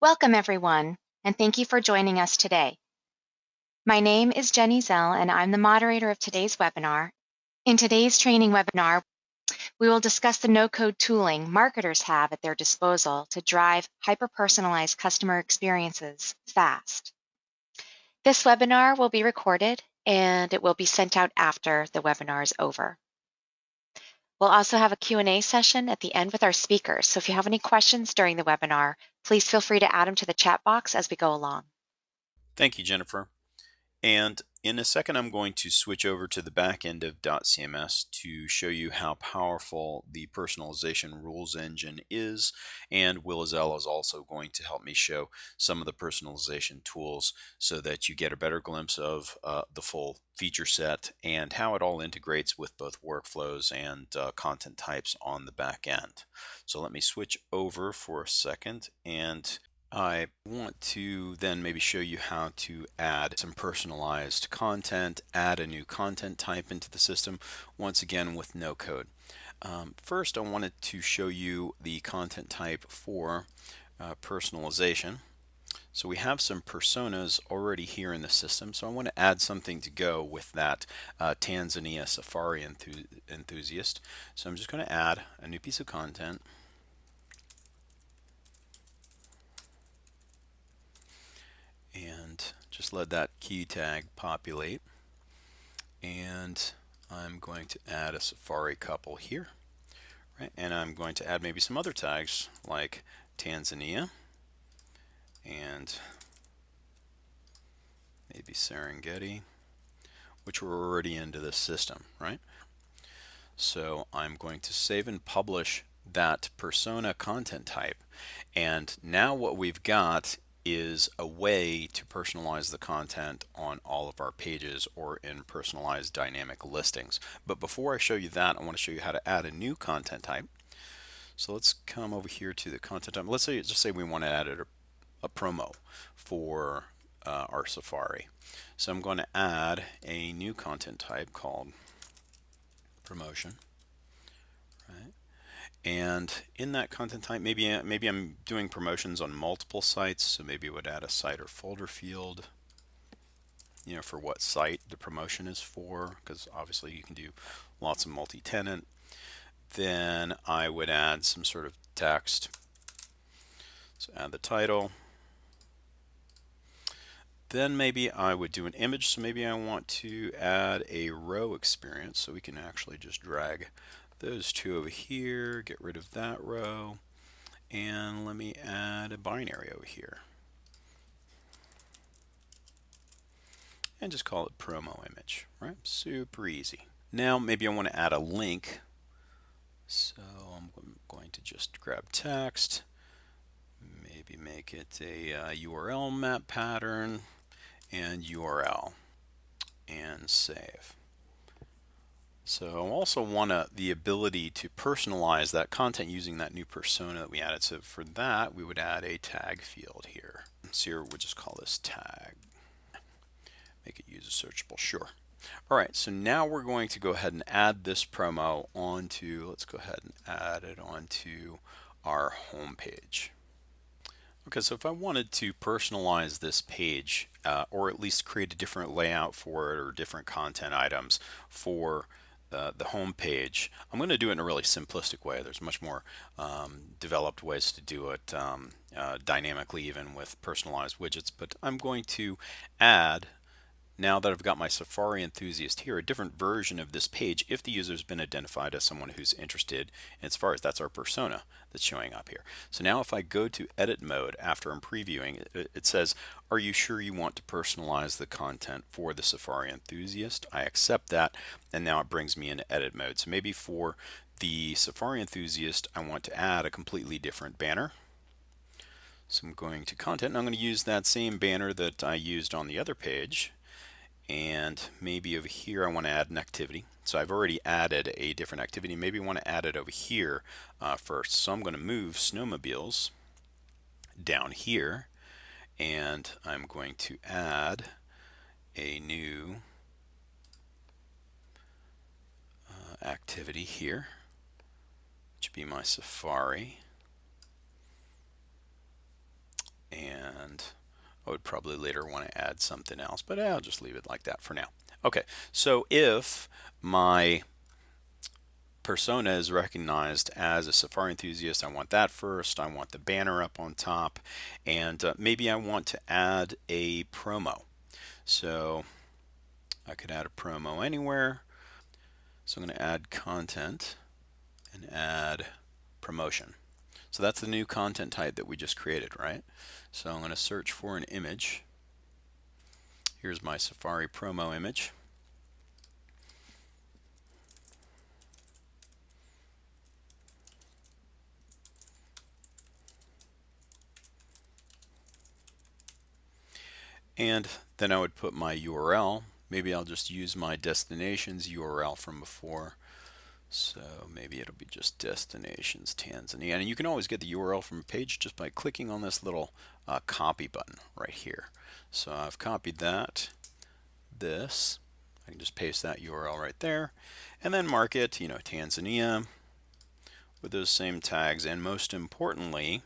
Welcome, everyone, and thank you for joining us today. My name is Jenny Zell, and I'm the moderator of today's webinar. In today's training webinar, we will discuss the no-code tooling marketers have at their disposal to drive hyper-personalized customer experiences fast. This webinar will be recorded, and it will be sent out after the webinar is over. We'll also have a Q&A session at the end with our speakers, so if you have any questions during the webinar, please feel free to add them to the chat box as we go along. Thank you, Jennifer. And in a second, I'm going to switch over to the back end of dotCMS to show you how powerful the personalization rules engine is. And Will Azell is also going to help me show some of the personalization tools so that you get a better glimpse of the full feature set and how it all integrates with both workflows and content types on the back end. So let me switch over for a second, and I want to then maybe show you how to add some personalized content, add a new content type into the system, once again with no code. First, I wanted to show you the content type for personalization. So we have some personas already here in the system, so I want to add something to go with that Tanzania Safari enthusiast. So I'm just going to add a new piece of content. And just let that key tag populate. And I'm going to add a Safari couple here, right? And I'm going to add maybe some other tags like Tanzania and maybe Serengeti, which were already into this system, right? So I'm going to save and publish that persona content type. And now what we've got is a way to personalize the content on all of our pages or in personalized dynamic listings. But before I show you that, I want to show you how to add a new content type. So let's come over here to the content type. Let's say, just say we want to add a promo for our Safari. So I'm going to add a new content type called promotion. Right. And in that content type, maybe I'm doing promotions on multiple sites, so maybe I would add a site or folder field, for what site the promotion is for, because obviously you can do lots of multi-tenant. Then I would add some sort of text. So add the title. Then maybe I would do an image, so maybe I want to add a row experience, so we can actually just drag those two over here, get rid of that row, and let me add a binary over here. And just call it promo image, right? Super easy. Now maybe I want to add a link. So I'm going to just grab text, maybe make it a URL map pattern and URL, and save. So I also want the ability to personalize that content using that new persona that we added. So for that, we would add a tag field here. So here we'll just call this tag. Make it user searchable, sure. All right, so now we're going to go ahead and add this promo onto, let's go ahead and add it onto our home page. Okay, so if I wanted to personalize this page, or at least create a different layout for it or different content items for the home page, I'm going to do it in a really simplistic way. There's much more developed ways to do it dynamically, even with personalized widgets, but I'm going to add, now that I've got my Safari enthusiast here, a different version of this page if the user has been identified as someone who's interested in Safari. That's our persona that's showing up here. So now if I go to edit mode after I'm previewing, it says, are you sure you want to personalize the content for the Safari enthusiast? I accept that, and now it brings me into edit mode. So maybe for the Safari enthusiast, I want to add a completely different banner. So I'm going to content, and I'm going to use that same banner that I used on the other page. And maybe over here I want to add an activity. So I've already added a different activity. Maybe I want to add it over here first. So I'm going to move snowmobiles down here, and I'm going to add a new activity here, which would be my Safari. And I would probably later want to add something else, but I'll just leave it like that for now. Okay, so if my persona is recognized as a Safari enthusiast, I want that first. I want the banner up on top, and maybe I want to add a promo. So I could add a promo anywhere. So I'm going to add content and add promotion. So that's the new content type that we just created, right? So I'm going to search for an image. Here's my Safari promo image. And then I would put my URL. Maybe I'll just use my destinations URL from before. So maybe it'll be just destinations Tanzania. And you can always get the URL from a page just by clicking on this little copy button right here. So I've copied that, this. I can just paste that URL right there and then mark it, Tanzania with those same tags. And most importantly,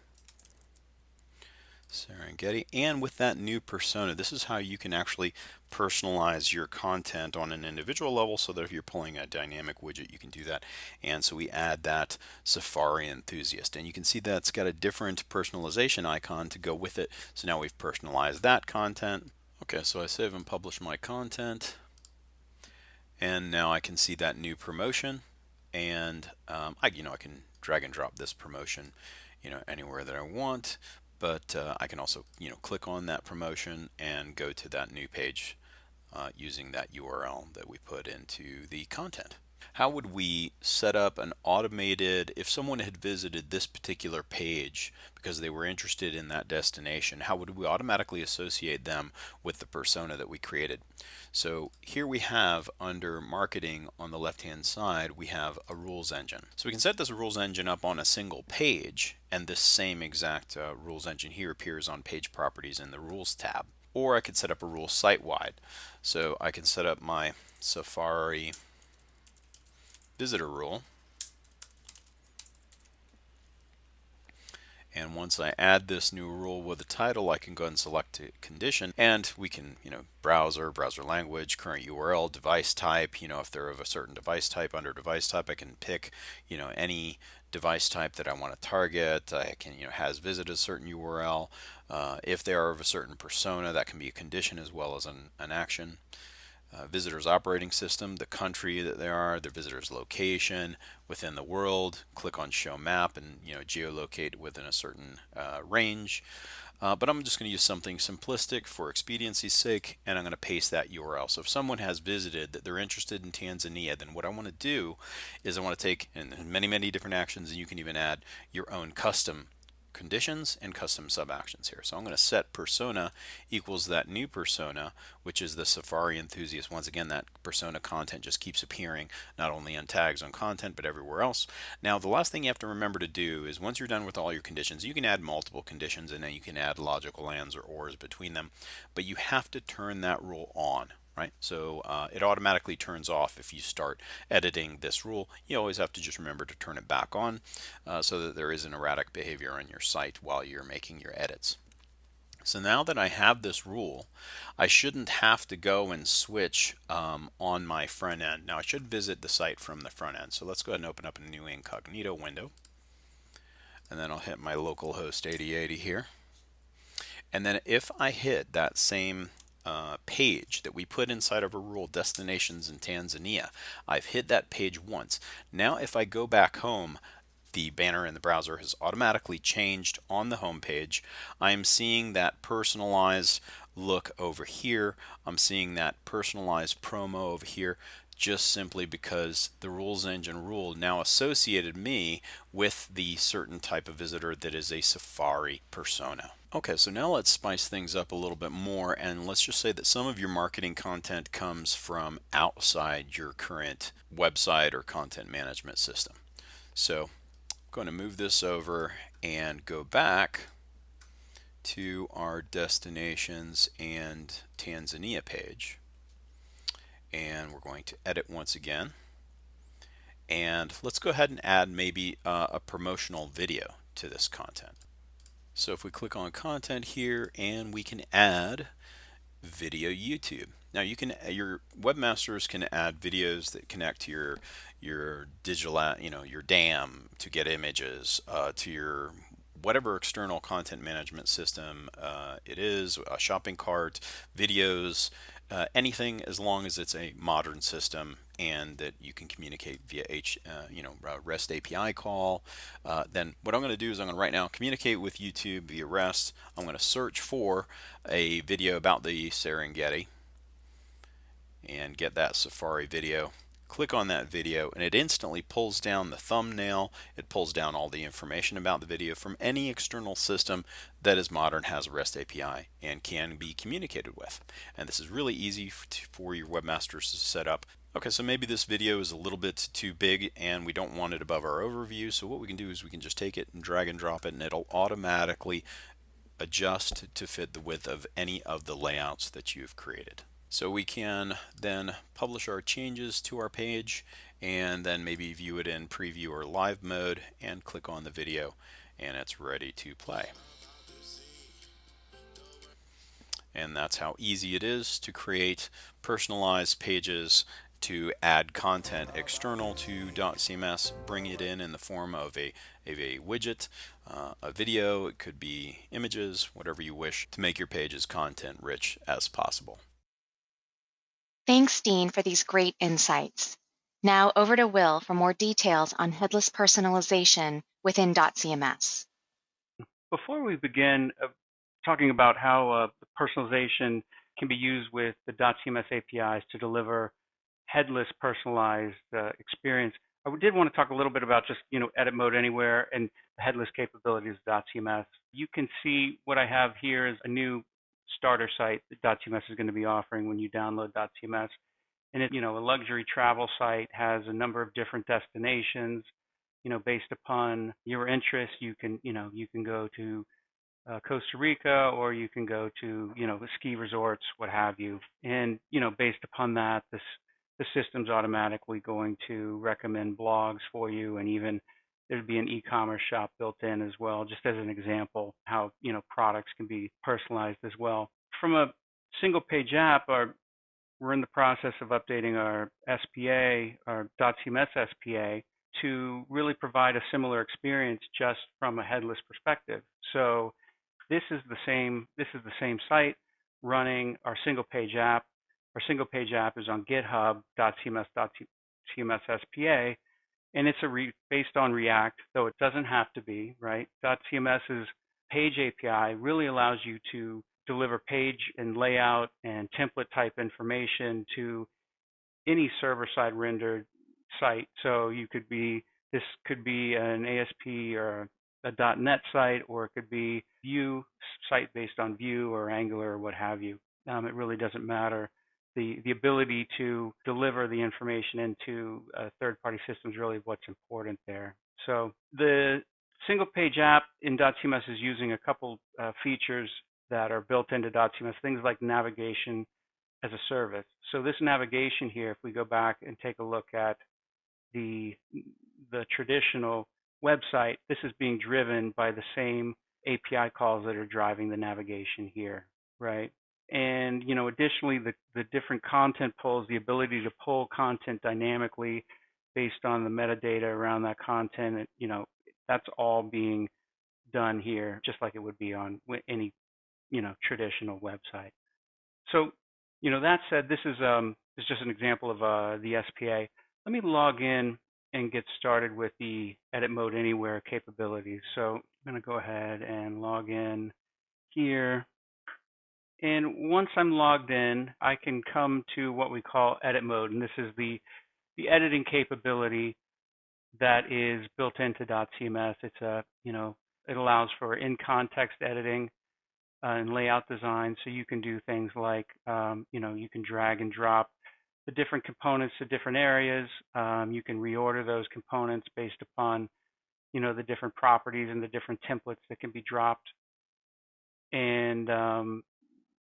Serengeti, and with that new persona, this is how you can actually personalize your content on an individual level so that if you're pulling a dynamic widget, you can do that. And so we add that Safari enthusiast, and you can see that's got a different personalization icon to go with it. So now we've personalized that content. Okay, so I save and publish my content, and now I can see that new promotion, and I can drag and drop this promotion anywhere that I want, but I can also click on that promotion and go to that new page using that URL that we put into the content. How would we set up an automated, if someone had visited this particular page because they were interested in that destination, how would we automatically associate them with the persona that we created? So here we have under marketing on the left hand side, we have a rules engine. So we can set this rules engine up on a single page, and this same exact rules engine here appears on page properties in the rules tab. Or I could set up a rule site-wide. So I can set up my Safari visitor rule. And once I add this new rule with a title, I can go ahead and select a condition, and we can, browser language, current URL, device type. If they're of a certain device type, under device type, I can pick, any device type that I want to target. I can, has visited a certain URL. If they are of a certain persona, that can be a condition as well as an action. Visitor's operating system, the country that they are, their visitor's location within the world. Click on show map and geolocate within a certain range. But I'm just going to use something simplistic for expediency's sake, and I'm going to paste that URL. So if someone has visited that they're interested in Tanzania, then what I want to do is I want to take many different actions, and you can even add your own custom conditions and custom sub actions here. So I'm going to set persona equals that new persona, which is the Safari enthusiast. Once again, that persona content just keeps appearing not only in tags on content but everywhere else. Now the last thing you have to remember to do is once you're done with all your conditions, you can add multiple conditions and then you can add logical ands or ors between them, but you have to turn that rule on. Right? So it automatically turns off if you start editing this rule. You always have to just remember to turn it back on so that there isn't erratic behavior on your site while you're making your edits. So now that I have this rule, I shouldn't have to go and switch on my front end. Now I should visit the site from the front end. So let's go ahead and open up a new incognito window. And then I'll hit my localhost 8080 here. And then if I hit that same page that we put inside of a rule, destinations in Tanzania, I've hit that page once. Now if I go back home, the banner in the browser has automatically changed on the home page. I'm seeing that personalized look over here. I'm seeing that personalized promo over here, just simply because the rules engine rule now associated me with the certain type of visitor that is a Safari persona. Okay, so now let's spice things up a little bit more, and let's just say that some of your marketing content comes from outside your current website or content management system. So I'm going to move this over and go back to our destinations and Tanzania page. And we're going to edit once again. And let's go ahead and add maybe a promotional video to this content. So if we click on content here, and we can add video YouTube. Now your webmasters can add videos that connect to your digital, your DAM to get images, to your whatever external content management system it is, a shopping cart, videos, anything, as long as it's a modern system and that you can communicate via REST API call. Then what I'm going to do is I'm going to right now communicate with YouTube via REST. I'm going to search for a video about the Serengeti and get that Safari video. Click on that video and it instantly pulls down the thumbnail. It pulls down all the information about the video from any external system that is modern, has a REST API, and can be communicated with. And this is really easy for your webmasters to set up. Okay, so maybe this video is a little bit too big and we don't want it above our overview. So what we can do is we can just take it and drag and drop it, and it'll automatically adjust to fit the width of any of the layouts that you've created. So we can then publish our changes to our page and then maybe view it in preview or live mode and click on the video and it's ready to play. And that's how easy it is to create personalized pages, to add content external to dotCMS, bring it in the form of a widget, a video, it could be images, whatever you wish, to make your page as content rich as possible. Thanks, Dean, for these great insights. Now over to Will for more details on headless personalization within dotCMS. Before we begin talking about how personalization can be used with the dotCMS APIs to deliver headless personalized experience, I did want to talk a little bit about just edit mode anywhere and the headless capabilities of dotCMS. You can see what I have here is a new starter site that dotCMS is going to be offering when you download dotCMS. And it's a luxury travel site, has a number of different destinations. Based upon your interests, you can go to Costa Rica, or you can go to the ski resorts, what have you. And based upon that, the system's automatically going to recommend blogs for you, and even there'd be an e-commerce shop built in as well, just as an example how products can be personalized as well. From a single page app, we're in the process of updating our SPA, our dotCMS SPA, to really provide a similar experience just from a headless perspective. So this is the same site running our single page app. Our single page app is on GitHub, dotCMS SPA, and it's based on React, though it doesn't have to be, right? dotCMS's page API really allows you to deliver page and layout and template type information to any server-side rendered site. So this could be an ASP or a .NET site, or it could be Vue site based on Vue or Angular or what have you. It really doesn't matter. The ability to deliver the information into third-party systems is really what's important there. So the single page app in dotCMS is using a couple features that are built into dotCMS, things like navigation as a service. So this navigation here, if we go back and take a look at the traditional website, this is being driven by the same API calls that are driving the navigation here, right? And additionally, the different content pulls, the ability to pull content dynamically based on the metadata around that content, that's all being done here, just like it would be on any traditional website. So that said, this is just an example of the SPA. Let me log in and get started with the edit mode anywhere capabilities. So I'm going to go ahead and log in here. And once I'm logged in, I can come to what we call edit mode. And this is the editing capability that is built into dotCMS. It's it allows for in-context editing and layout design. So you can do things like, you can drag and drop the different components to different areas. You can reorder those components based upon, the different properties and the different templates that can be dropped. And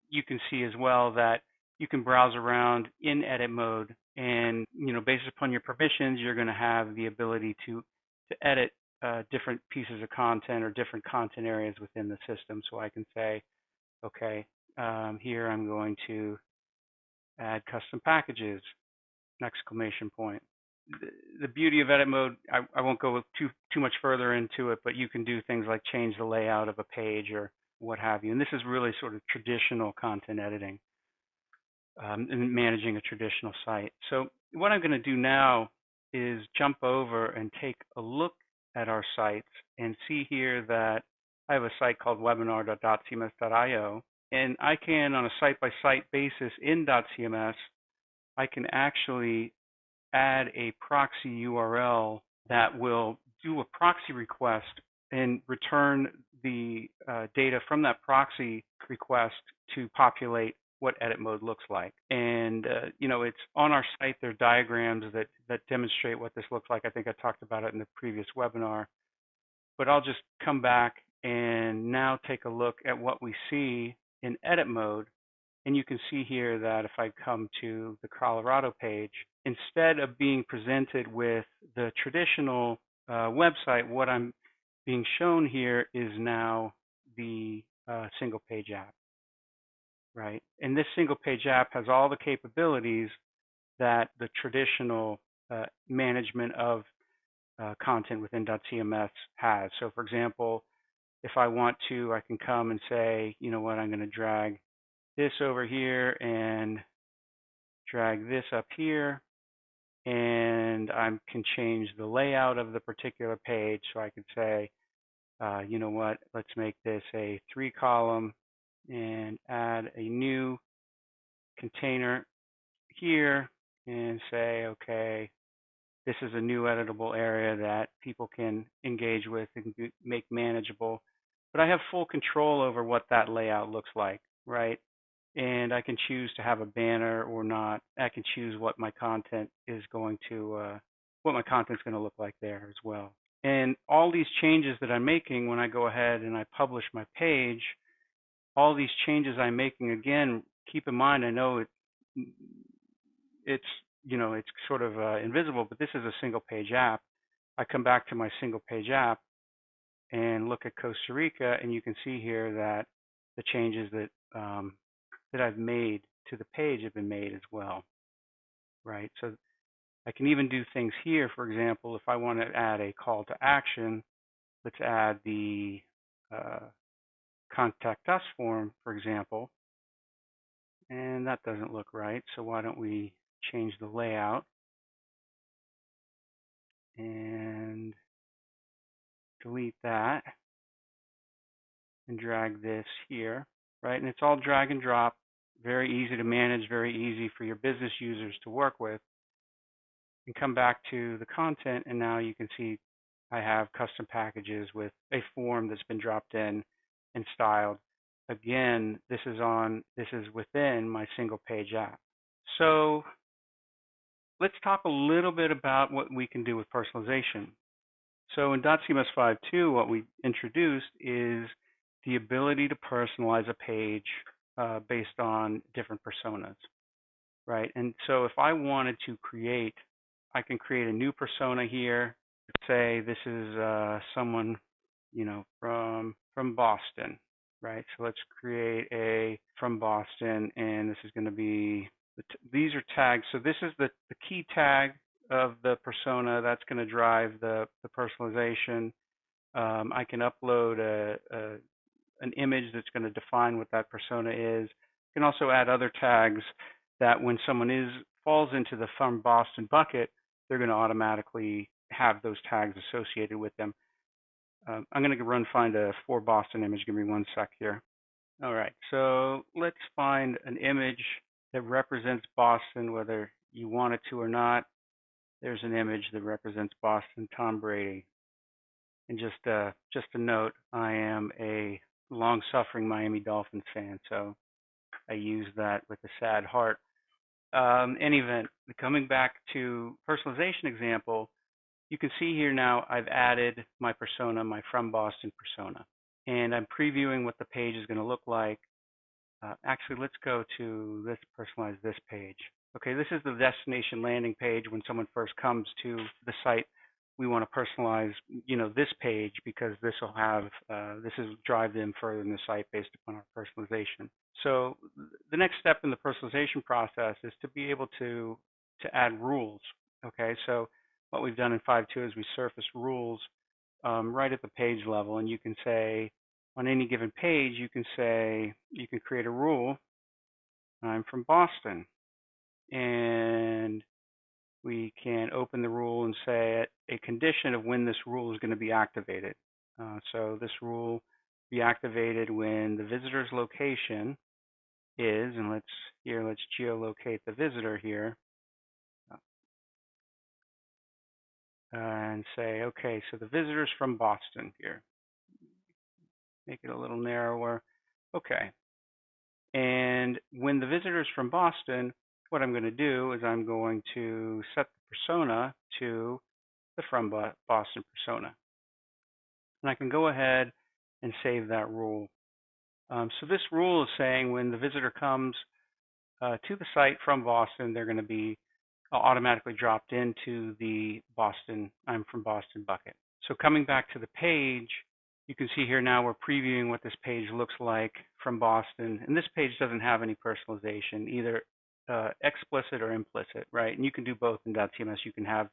you can see as well that you can browse around in edit mode, and based upon your permissions, you're going to have the ability to edit different pieces of content or different content areas within the system. So I can say, okay, here I'm going to add custom packages, an exclamation point. The beauty of edit mode, I won't go too much further into it, but you can do things like change the layout of a page or what have you. And this is really sort of traditional content editing and managing a traditional site. So what I'm going to do now is jump over and take a look at our sites and see here that I have a site called webinar.dotcms.io, and I can, on a site-by-site basis in dotCMS, I can actually add a proxy URL that will do a proxy request and return the data from that proxy request to populate what edit mode looks like. And it's on our site. There are diagrams that demonstrate what this looks like. I think I talked about it in the previous webinar. But I'll just come back and now take a look at what we see in edit mode. And you can see here that if I come to the Colorado page, instead of being presented with the traditional website, what I'm being shown here is now the single page app, right? And this single page app has all the capabilities that the traditional management of content within dotCMS has. So for example, if I want to, I can come and say, you know what, I'm going to drag this over here and drag this up here, and I can change the layout of the particular page. So I could say, you know what, let's make this a 3-column and add a new container here and say, okay, this is a new editable area that people can engage with and make manageable. But I have full control over what that layout looks like, right? And I can choose to have a banner or not. I can choose what my content is going to, look like there as well. And all these changes that I'm making when I go ahead and I publish my page, all these changes I'm making, again, keep in mind, I know it's sort of invisible, but this is a single page app. I come back to my single page app and look at Costa Rica, and you can see here that the changes that I've made to the page have been made as well, right? So I can even do things here. For example, if I want to add a call to action, let's add the contact us form, for example, and that doesn't look right. So why don't we change the layout and delete that and drag this here, right? And it's all drag and drop, very easy to manage, very easy for your business users to work with. And come back to the content, and now you can see I have custom packages with a form that's been dropped in and styled. Again, this is within my single page app. So let's talk a little bit about what we can do with personalization. So in dotCMS 5.2, what we introduced is the ability to personalize a page based on different personas, right? And so if I wanted to create, I can create a new persona here. Say this is someone, from Boston, right? So let's create a from Boston, and this is going to be, these are tags. So this is the key tag of the persona that's going to drive the personalization. I can upload an image that's going to define what that persona is. You can also add other tags that when someone falls into the from Boston bucket, they're going to automatically have those tags associated with them. I'm going to find a for Boston image. Give me one sec here. All right, so let's find an image that represents Boston, whether you want it to or not. There's an image that represents Boston, Tom Brady. And just a note, I am a long-suffering Miami Dolphins fan, so I use that with a sad heart. Any event, coming back to personalization example, you can see here now I've added my persona, my from Boston persona, and I'm previewing what the page is going to look like. Actually, let's go to this, personalize this page. Okay, this is the destination landing page when someone first comes to the site. we want to personalize, this page because this will have, this is drive them further in the site based upon our personalization. So the next step in the personalization process is to be able to add rules. Okay, so what we've done in 5.2 is we surface rules right at the page level, and you can say on any given page, you can create a rule. I'm from Boston, and we can open the rule and say a condition of when this rule is going to be activated. So this rule be activated when the visitor's location is, and let's geolocate the visitor here, and say, okay, so the visitor's from Boston here. Make it a little narrower. Okay. And when the visitor's from Boston, what I'm going to do is I'm going to set the persona to the from Boston persona. And I can go ahead and save that rule. So this rule is saying when the visitor comes to the site from Boston, they're going to be automatically dropped into the Boston, I'm from Boston bucket. So coming back to the page, you can see here now we're previewing what this page looks like from Boston. And this page doesn't have any personalization, either explicit or implicit, right? And you can do both in dotCMS. You can have,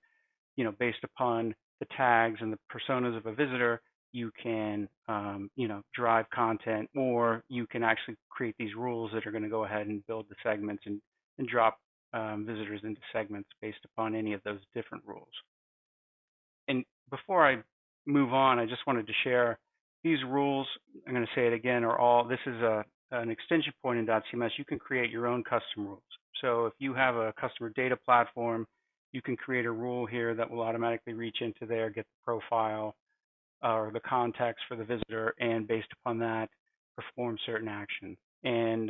based upon the tags and the personas of a visitor, you can, drive content, or you can actually create these rules that are going to go ahead and build the segments and drop visitors into segments based upon any of those different rules. And before I move on, I just wanted to share these rules. I'm going to say it again, this is an extension point in dotCMS. You can create your own custom rules. So if you have a customer data platform, you can create a rule here that will automatically reach into there, get the profile or the context for the visitor, and based upon that, perform certain actions. And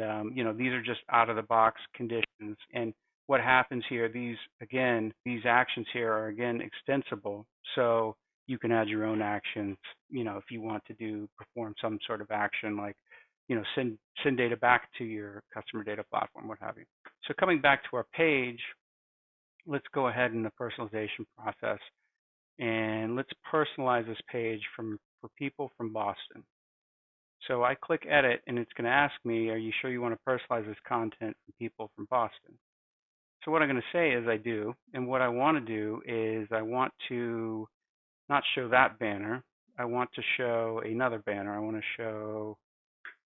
these are just out of the box conditions. And what happens here, these actions here are again extensible. So you can add your own actions, if you want to perform some sort of action like, send data back to your customer data platform, what have you. So coming back to our page, let's go ahead in the personalization process, and let's personalize this page for people from Boston. So I click edit, and it's going to ask me, are you sure you want to personalize this content for people from Boston? So what I'm going to say is I do, and what I want to do is I want to not show that banner. I want to show another banner. I want to show,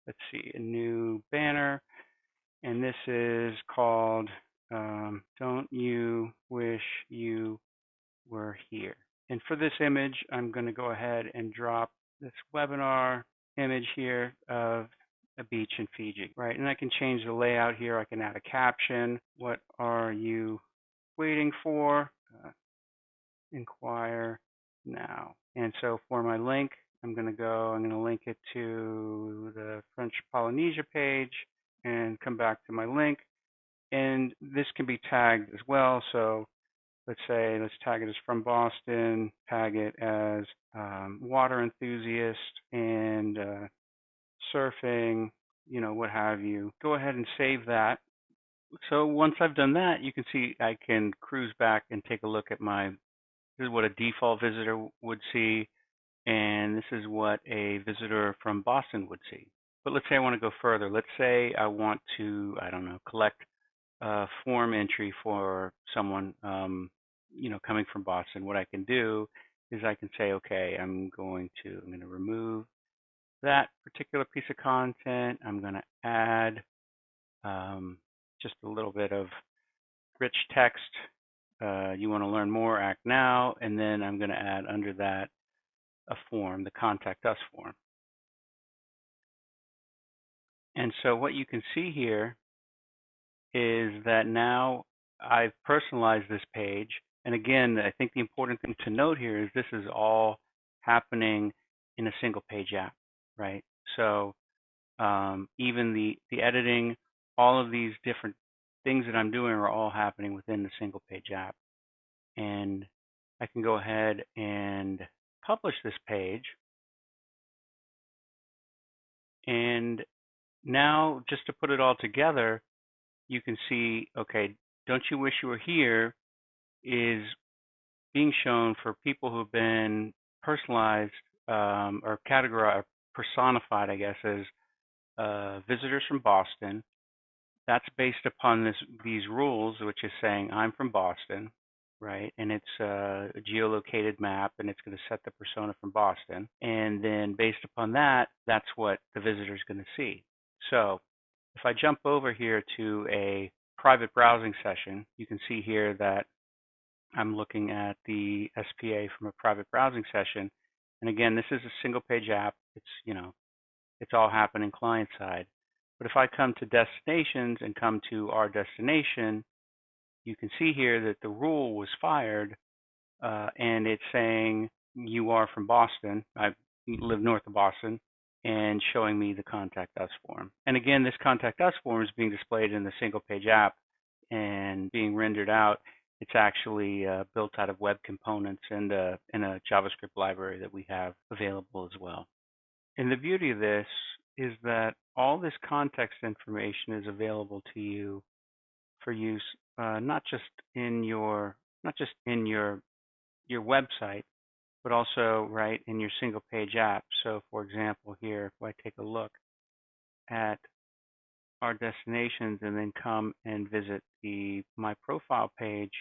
let's see, a new banner, and this is called Don't You Wish You Were Here? And for this image, I'm going to go ahead and drop this webinar image here of a beach in Fiji, right? And I can change the layout here. I can add a caption. What are you waiting for? Inquire now. And so for my link, I'm going to link it to the French Polynesia page and come back to my link. And this can be tagged as well. So let's tag it as from Boston, tag it as water enthusiast and surfing, what have you. Go ahead and save that. So once I've done that, you can see I can cruise back and take a look at this is what a default visitor would see, and this is what a visitor from Boston would see. But let's say I want to go further. Let's say I want to, collect a form entry for someone, coming from Boston. What I can do is I can say, okay, I'm going to remove that particular piece of content. I'm going to add just a little bit of rich text. You want to learn more, act now, and then I'm going to add under that a form, the contact us form. And so what you can see here is that now I've personalized this page. And again, I think the important thing to note here is this is all happening in a single page app, right? So even the editing, all of these different things that I'm doing are all happening within the single page app. And I can go ahead and publish this page. And now, just to put it all together, you can see, okay, Don't You Wish You Were Here is being shown for people who've been personalized or categorized, personified, I guess, as visitors from Boston. That's based upon these rules, which is saying I'm from Boston, right? And it's a geolocated map, and it's going to set the persona from Boston. And then based upon that, that's what the visitor is going to see. So if I jump over here to a private browsing session, you can see here that I'm looking at the SPA from a private browsing session. And again, this is a single page app. It's all happening client side. But if I come to destinations and come to our destination, you can see here that the rule was fired, and it's saying you are from Boston. I live north of Boston, and showing me the contact us form. And again, this contact us form is being displayed in the single page app and being rendered out. It's actually built out of web components and in a JavaScript library that we have available as well. And the beauty of this is that all this context information is available to you for use, not just in your website, but also right in your single page app. So for example, here, if I take a look at our destinations and then come and visit the My Profile page,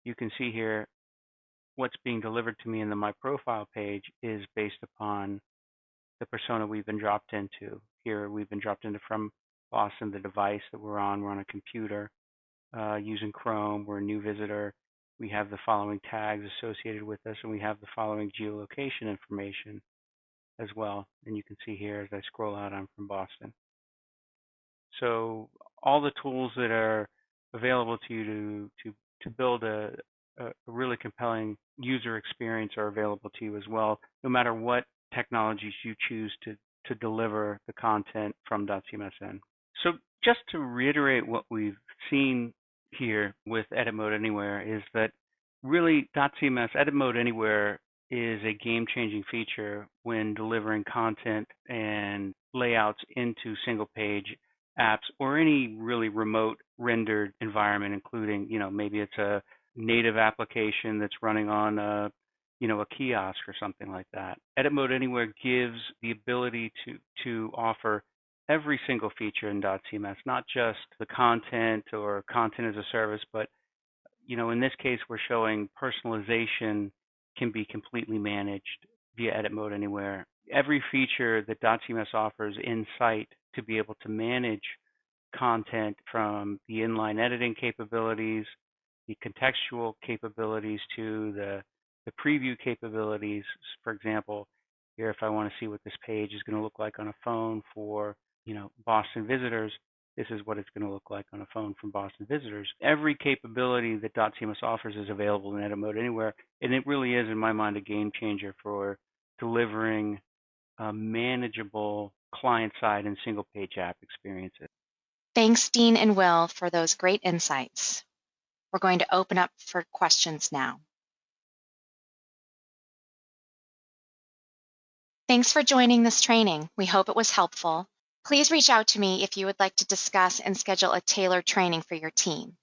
you can see here what's being delivered to me in the My Profile page is based upon the persona we've been dropped into. Here we've been dropped into from Boston, the device that we're on a computer using Chrome. We're a new visitor. We have the following tags associated with us, and we have the following geolocation information as well. And you can see here as I scroll out, I'm from Boston. So all the tools that are available to you to build a really compelling user experience are available to you as well, no matter what technologies you choose to deliver the content from dotCMS in. So just to reiterate what we've seen here with Edit Mode Anywhere is that really dotCMS Edit Mode Anywhere is a game-changing feature when delivering content and layouts into single-page apps or any really remote rendered environment, including, maybe it's a native application that's running on a kiosk or something like that. Edit Mode Anywhere gives the ability to offer every single feature in dotCMS, not just the content or content as a service, but in this case, we're showing personalization can be completely managed via Edit Mode Anywhere. Every feature that dotCMS offers in sight to be able to manage content, from the inline editing capabilities, the contextual capabilities, to the preview capabilities. For example, here, if I want to see what this page is going to look like on a phone for Boston visitors, this is what it's going to look like on a phone from Boston visitors. Every capability that dotCMS offers is available in Edit Mode Anywhere, and it really is, in my mind, a game changer for delivering manageable client-side and single-page app experiences. Thanks, Dean and Will, for those great insights. We're going to open up for questions now. Thanks for joining this training. We hope it was helpful. Please reach out to me if you would like to discuss and schedule a tailored training for your team.